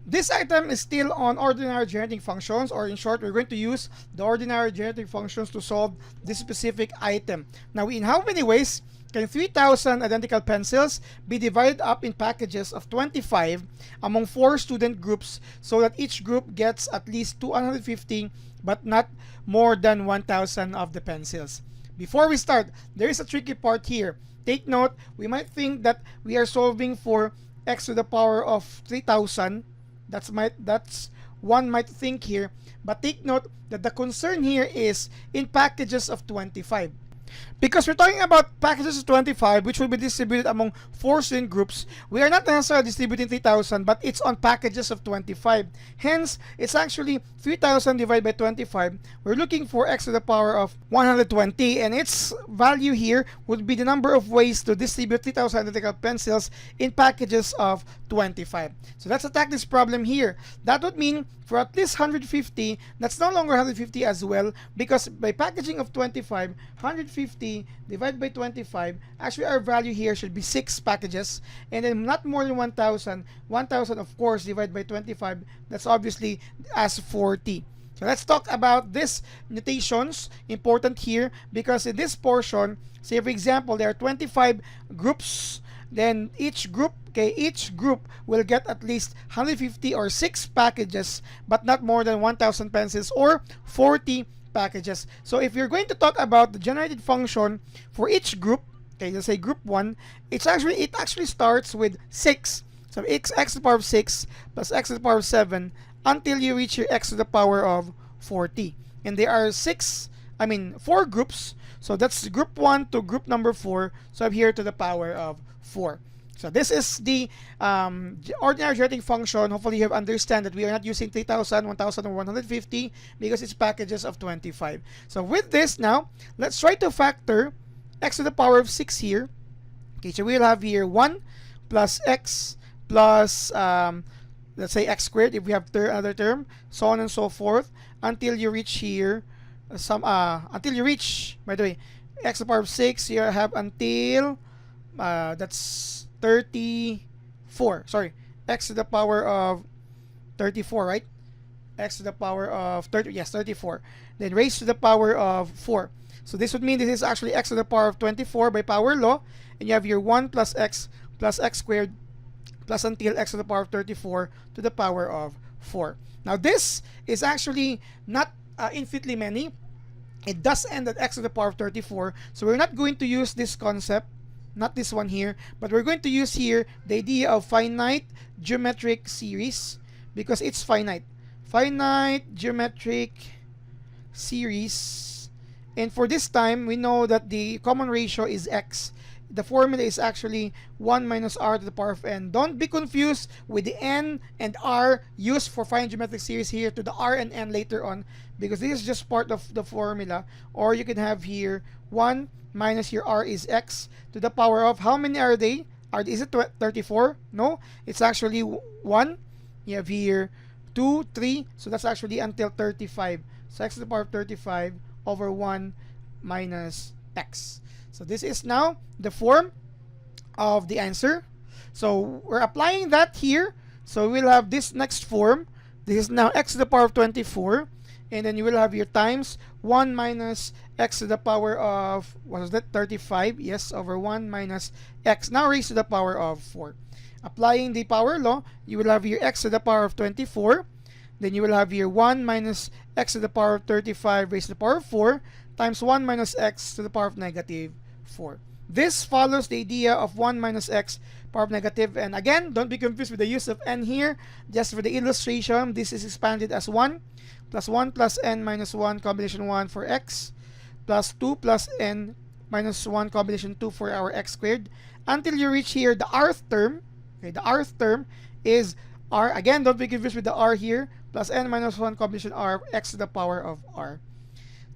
This item is still on ordinary generating functions, or in short, we're going to use the ordinary generating functions to solve this specific item. Now, in how many ways can 3,000 identical pencils be divided up in packages of 25 among 4 student groups so that each group gets at least 250 but not more than 1,000 of the pencils? Before we start, there is a tricky part here. Take note, we might think that we are solving for x to the power of 3,000. That's one might think here, but take note that the concern here is in packages of 25. Because we're talking about packages of 25 which will be distributed among 4 student groups, we are not necessarily distributing 3,000, but it's on packages of 25. Hence, it's actually 3,000 divided by 25. We're looking for x to the power of 120, and its value here would be the number of ways to distribute 3,000 identical pencils in packages of 25. So let's attack this problem here. That would mean for at least 150, that's no longer 150 as well, because by packaging of 25, 150 divided by 25, actually our value here should be 6 packages, and then not more than 1,000. 1,000 of course divided by 25, that's obviously as 40. So let's talk about these notations, important here, because in this portion, say for example, there are 25 groups, then each group will get at least 150 or 6 packages, but not more than 1,000 pencils or 40 packages. So if you're going to talk about the generated function for each group, okay, let's say group 1, it actually starts with 6. So x to the power of 6 plus x to the power of 7 until you reach your x to the power of 40. And there are 4 groups. So that's group 1 to group number 4. So I'm here to the power of 4. So this is the ordinary generating function. Hopefully you have understand that we are not using 3,000, 1,000, or 150 because it's packages of 25. So with this now, let's try to factor x to the power of 6 here. Okay, so we'll have here 1 plus x plus, let's say x squared if we have another term, so on and so forth, until you reach here, until you reach, by the way, x to the power of 6, you have until, that's 34, sorry, x to the power of 34, right? X to the power of 30, yes, 34. Then raised to the power of 4. So this would mean this is actually x to the power of 24 by power law, and you have your 1 plus x squared plus until x to the power of 34 to the power of 4. Now this is actually not infinitely many. It does end at x to the power of 34, so we're not going to use this concept, not this one here, but we're going to use here the idea of finite geometric series, because it's finite geometric series. And for this time, we know that the common ratio is x. The formula is actually 1 minus r to the power of n. Don't be confused with the n and r used for finite geometric series here to the r and n later on, because this is just part of the formula. Or you can have here 1 minus your r is x to the power of, how many are they? Is it 34? No, it's actually 1. You have here 2, 3, so that's actually until 35. So x to the power of 35 over 1 minus x. So this is now the form of the answer. So we're applying that here. So we'll have this next form. This is now x to the power of 24. And then you will have your times 1 minus x to the power of, what was that, 35? Yes, over 1 minus x, now raised to the power of 4. Applying the power law, you will have your x to the power of 24. Then you will have your 1 minus x to the power of 35 raised to the power of 4 times 1 minus x to the power of negative 4. This follows the idea of 1 minus x power of negative, and again, don't be confused with the use of n here. Just for the illustration, this is expanded as 1 plus n minus 1 combination 1 for x plus 2 plus n minus 1 combination 2 for our x squared, until you reach here the rth term. Okay, the rth term is r. Again, don't be confused with the r here, plus n minus 1 combination r x to the power of r.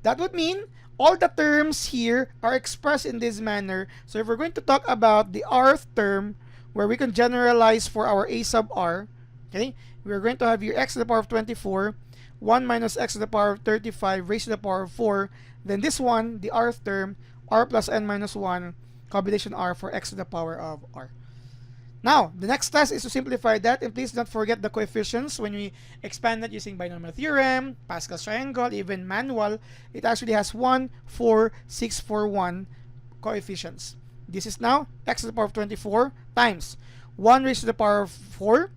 That would mean all the terms here are expressed in this manner. So if we're going to talk about the rth term, where we can generalize for our a sub r, okay, we're going to have your x to the power of 24, 1 minus x to the power of 35 raised to the power of 4. Then this one, the rth term, r plus n minus 1 combination r for x to the power of r. Now, the next task is to simplify that, and please don't forget the coefficients. When we expand that using binomial theorem, Pascal's triangle, even manual, it actually has 1, 4, 6, 4, 1 coefficients. This is now x to the power of 24 times 1 raised to the power of 4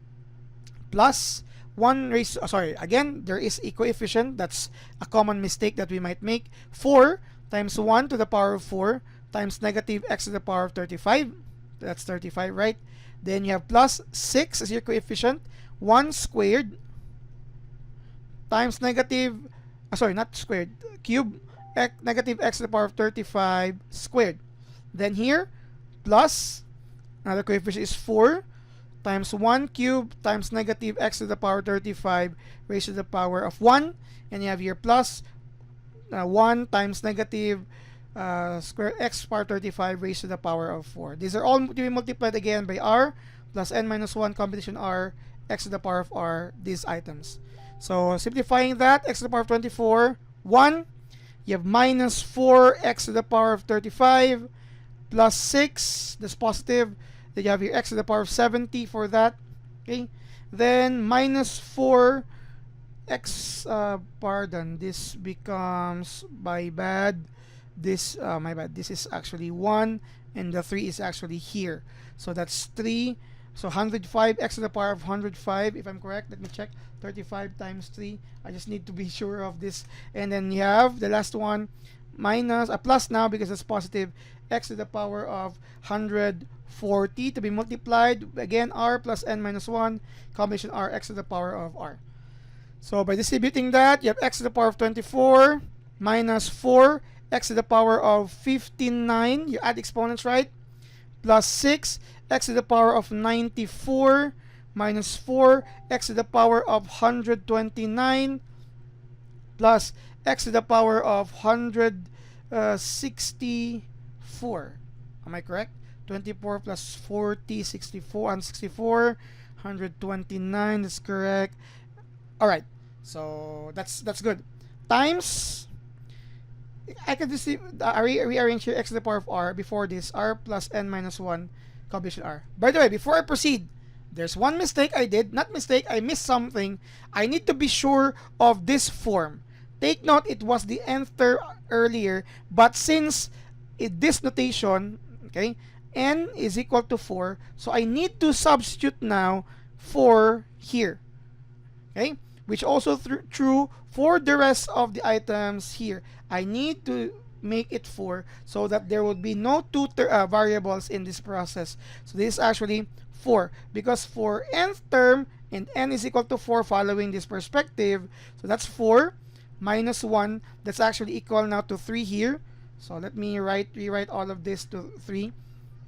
plus 1 raised to, again, there is a coefficient. That's a common mistake that we might make. 4 times 1 to the power of 4 times negative x to the power of 35. That's 35, right? Then you have plus 6 as your coefficient. 1 squared times negative, not squared, cube, negative x to the power of 35 squared. Then here, plus, another coefficient is 4 times 1 cube times negative x to the power 35 raised to the power of 1. And you have here plus 1 times negative square x to the power 35 raised to the power of 4. These are all to be multiplied again by r plus n minus 1 combination r x to the power of r, these items. So simplifying that, x to the power of 24, 1. You have minus 4 x to the power of 35 plus 6, that's positive. Then you have here x to the power of 70 for that. Okay. Then minus 4 x, this becomes, my bad, this is actually 1, and the 3 is actually here. So that's 3. So 105 x to the power of 105, if I'm correct. Let me check. 35 times 3. I just need to be sure of this. And then you have the last one, minus a plus now because it's positive, x to the power of 140 to be multiplied again r plus n minus 1 combination r x to the power of r. So by distributing that, you have x to the power of 24 minus 4 x to the power of 59, you add exponents, right, plus 6 x to the power of 94 minus 4 x to the power of 129 plus x to the power of 164. Am I correct? 24 plus 40, 64, and 64, 129 is correct. Alright, so that's good. Times, I can just rearrange here x to the power of r before this, r plus n minus 1 combination r. By the way, before I proceed, there's one mistake I did. Not mistake, I missed something. I need to be sure of this form. Take note, it was the nth term earlier, but since this notation, okay, n is equal to 4, so I need to substitute now 4 here, okay, which also true for the rest of the items here. I need to make it 4 so that there would be no two variables in this process. So this is actually 4 because for nth term and n is equal to 4 following this perspective, so that's 4 minus 1, that's actually equal now to 3 here. So let me rewrite all of this to 3.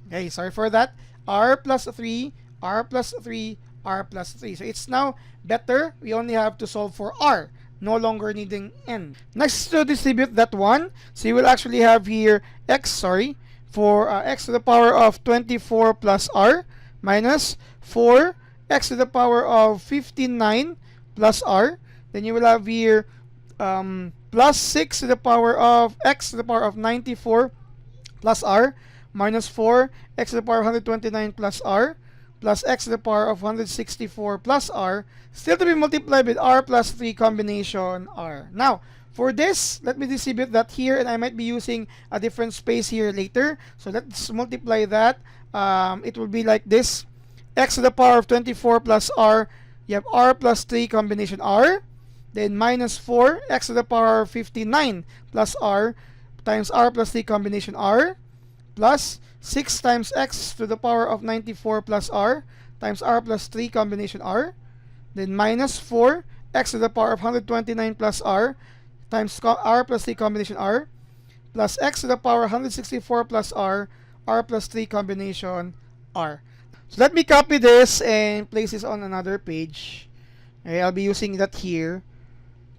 Okay, sorry for that. R plus 3, R plus 3, R plus 3. So it's now better. We only have to solve for R, no longer needing n. Next, to distribute that one, so you will actually have here x, for x to the power of 24 plus r minus 4 x to the power of 59 plus r. Then you will have here plus 6 to the power of x to the power of 94 plus r minus 4 x to the power of 129 plus r plus x to the power of 164 plus r, still to be multiplied with r plus 3 combination r. Now, for this, let me distribute that here, and I might be using a different space here later. So let's multiply that. It will be like this. X to the power of 24 plus r, you have r plus 3 combination r. Then minus 4 x to the power of 59 plus r times r plus 3 combination r plus 6 times x to the power of 94 plus r times r plus 3 combination r. Then minus 4 x to the power of 129 plus r times r plus 3 combination r plus x to the power 164 plus r plus 3 combination r. So let me copy this and place this on another page. Okay, I'll be using that here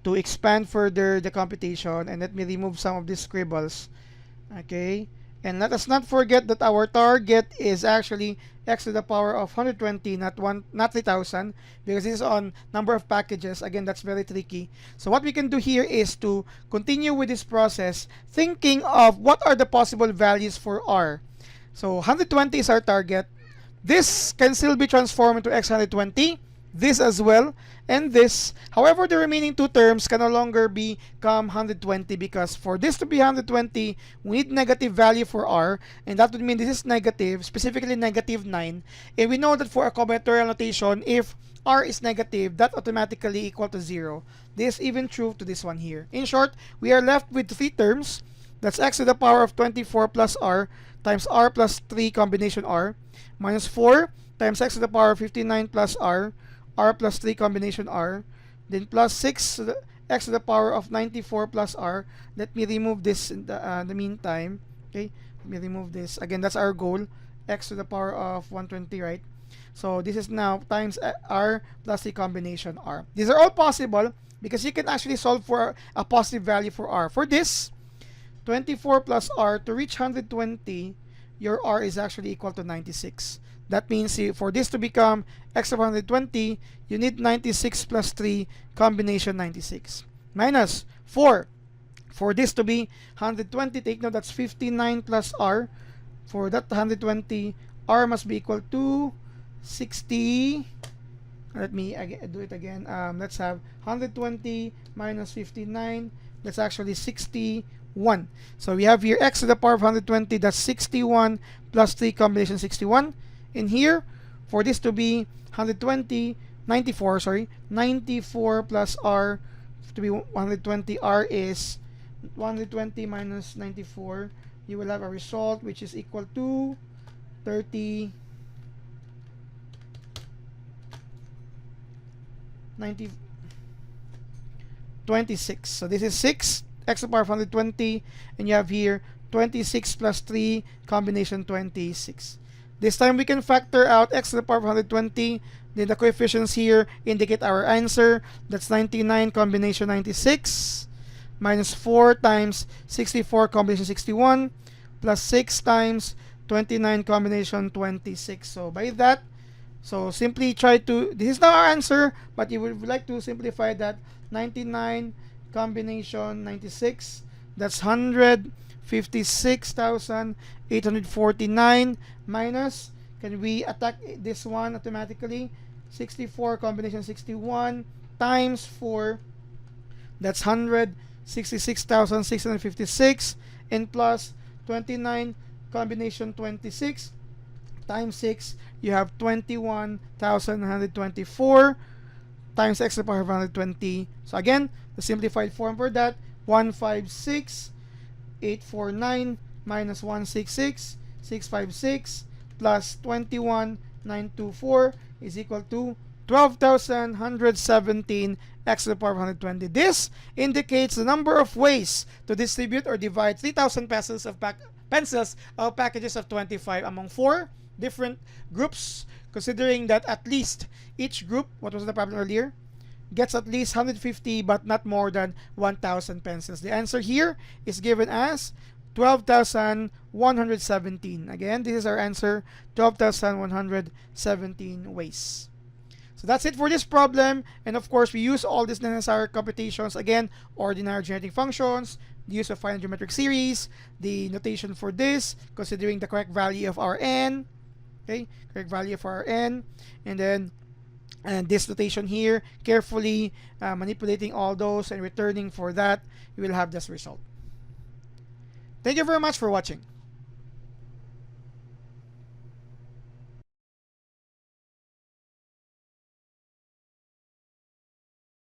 to expand further the computation, and let me remove some of these scribbles. Okay, and let us not forget that our target is actually x to the power of 120, not 3000, because this is on number of packages. Again, that's very tricky. So what we can do here is to continue with this process, thinking of what are the possible values for r. So 120 is our target. This can still be transformed into x120, this as well, and this. However, the remaining two terms can no longer become 120 because for this to be 120, we need negative value for r, and that would mean this is negative, specifically negative 9. And we know that for a combinatorial notation, if r is negative, that automatically equal to 0. This is even true to this one here. In short, we are left with three terms. That's x to the power of 24 plus r times r plus 3 combination r, minus 4 times x to the power of 59 plus r plus 3 combination r, then plus 6 x to the power of 94 plus r. Let me remove this in the meantime. Okay, let me remove this. Again, that's our goal, x to the power of 120, right? So this is now times r plus the combination r. These are all possible because you can actually solve for a positive value for r. For this, 24 plus r, to reach 120, your r is actually equal to 96. That means for this to become x of 120, you need 96 plus 3 combination 96. Minus 4. For this to be 120, take note that's 59 plus r. For that 120, r must be equal to 60. Let me do it again. Let's have 120 minus 59. That's actually 61. So we have here x to the power of 120. That's 61 plus 3 combination 61. In here, for this to be 94 plus r to be 120, r is 120 minus 94. You will have a result which is equal to 30, 90, 26. So this is 6 x to the power of 120, and you have here 26 plus 3 combination 26. This time we can factor out x to the power of 120. Then the coefficients here indicate our answer. That's 99 combination 96 minus 4 times 64 combination 61 plus 6 times 29 combination 26. So by that, so simply try to, this is not our answer, but you would like to simplify that. 99 combination 96, that's 156,849 minus, can we attack this one automatically? 64 combination 61 times 4, that's 166,656, and plus 29 combination 26 times 6, you have 21,124 times x to the power of 120. So again, the simplified form for that, 156,849 minus 166,656 plus 21,924 is equal to 12,117 x to the power of 120. This indicates the number of ways to distribute or divide 3,000 pesos of pencils of packages of 25 among 4 different groups, considering that at least each group, what was the problem earlier, gets at least 150 but not more than 1,000 pencils. The answer here is given as 12,117. Again, this is our answer, 12,117 ways. So that's it for this problem, and of course we use all these necessary computations. Again, ordinary generating functions, the use of finite geometric series, the notation for this, considering the correct value of our n, okay, correct value of our n, and then this notation here, carefully manipulating all those and returning for that, you will have this result. Thank you very much for watching.